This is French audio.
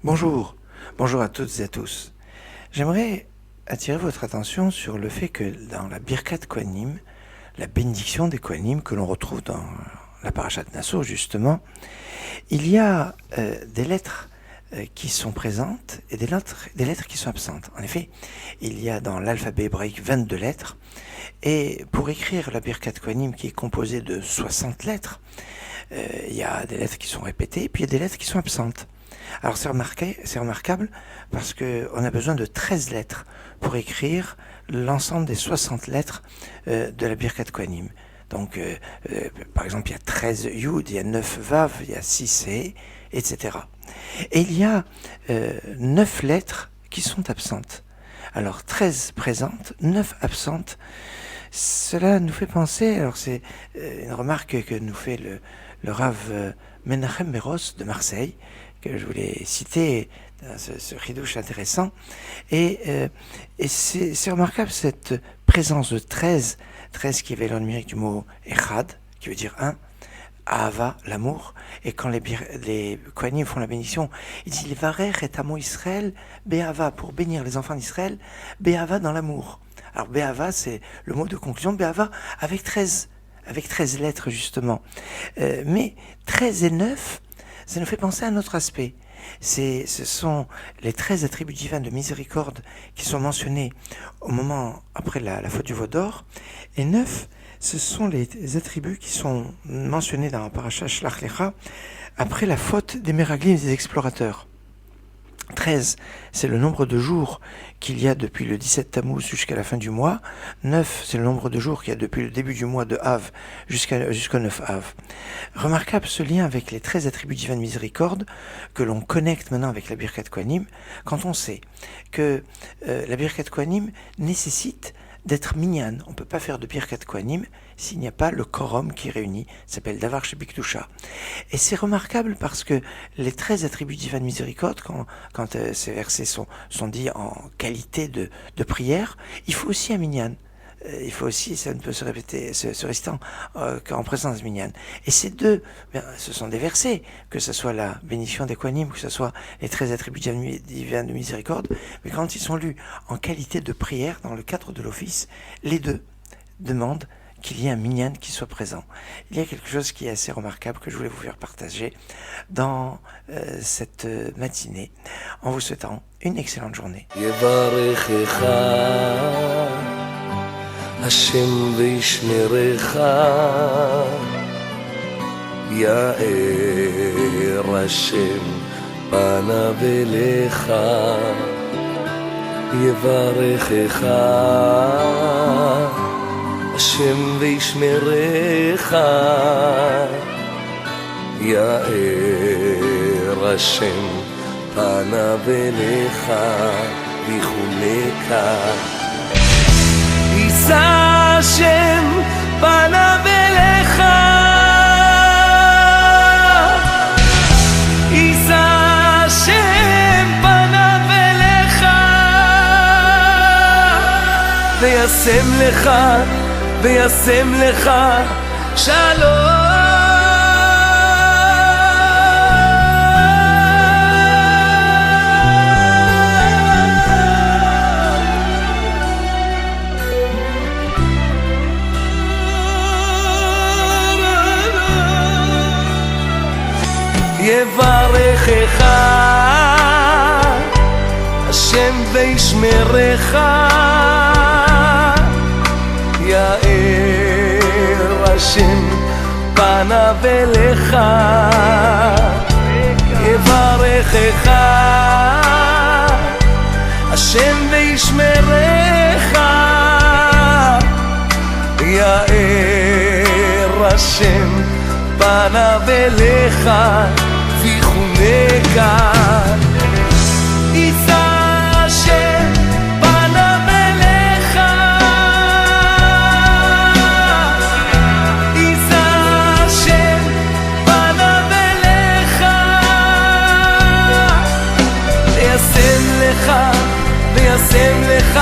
Bonjour, bonjour à toutes et à tous. J'aimerais attirer votre attention sur le fait que dans la Birkat Kohanim, la bénédiction des Kohanim que l'on retrouve dans la Parashat Nassau justement, il y a des lettres qui sont présentes et des lettres qui sont absentes. En effet, il y a dans l'alphabet hébraïque 22 lettres, et pour écrire la Birkat Kohanim qui est composée de 60 lettres, il y a des lettres qui sont répétées, puis il y a des lettres qui sont absentes. Alors c'est remarquable parce qu'on a besoin de 13 lettres pour écrire l'ensemble des 60 lettres de la Birkat Kohanim. Donc par exemple il y a 13 Yud, il y a 9 Vav, il y a 6 He, etc. Et il y a 9 lettres qui sont absentes. Alors 13 présentes, 9 absentes. Cela nous fait penser, alors c'est une remarque que nous fait le Rav Menachem Meros de Marseille, que je voulais citer dans ce ridouche intéressant. Et c'est remarquable cette présence de 13 qui est le numérique du mot Echad, qui veut dire un, Ahava, l'amour. Et quand les Kohanim font la bénédiction, ils disent Varer et Amo Israël, Be'ava, pour bénir les enfants d'Israël, Be'ava dans l'amour. Alors Be'ava, c'est le mot de conclusion, Be'ava avec 13 lettres justement. Mais 13 et 9, ça nous fait penser à un autre aspect. Ce sont les 13 attributs divins de miséricorde qui sont mentionnés au moment après la faute du veau d'or. Et 9, ce sont les attributs qui sont mentionnés dans la paracha Shlach Lecha après la faute des Meraglim, des explorateurs. 13, c'est le nombre de jours qu'il y a depuis le 17 Tammuz jusqu'à la fin du mois. 9, c'est le nombre de jours qu'il y a depuis le début du mois de Av jusqu'au 9 Av. Remarquable ce lien avec les 13 attributs divins de miséricorde que l'on connecte maintenant avec la Birkat Kohanim, quand on sait que la Birkat Kohanim nécessite d'être minyan. On ne peut pas faire de Birkat Kohanim s'il n'y a pas le quorum qui réunit, s'appelle Davar Shebikdusha. Et c'est remarquable parce que les 13 attributs divins de miséricorde, quand ces versets sont dits en qualité de prière, il faut aussi un minyan. Il faut aussi, ça ne peut se répéter, se réciter qu'en présence minyan. Et ces deux, ce sont des versets, que ce soit la bénédiction des Kohanim, que ce soit les 13 attributs divins de miséricorde, mais quand ils sont lus en qualité de prière, dans le cadre de l'office, les deux demandent qu'il y ait un minyan qui soit présent. Il y a quelque chose qui est assez remarquable que je voulais vous faire partager dans cette matinée, en vous souhaitant une excellente journée. השם וישמרך, יאר השם פניו אליך, יברכך, השם וישמרך, יאר השם פניו אליך, ויחונך. יישא השם פניו אליך, יישא השם פניו אליך, וישם לך שלום. יברכך השם וישמרך, יאר השם פניו אליך, יברכך השם וישמרך, יאר השם פניו אליך, ויחונך. יישא השם פניו אליך, יישא השם פניו אליך, וישם לך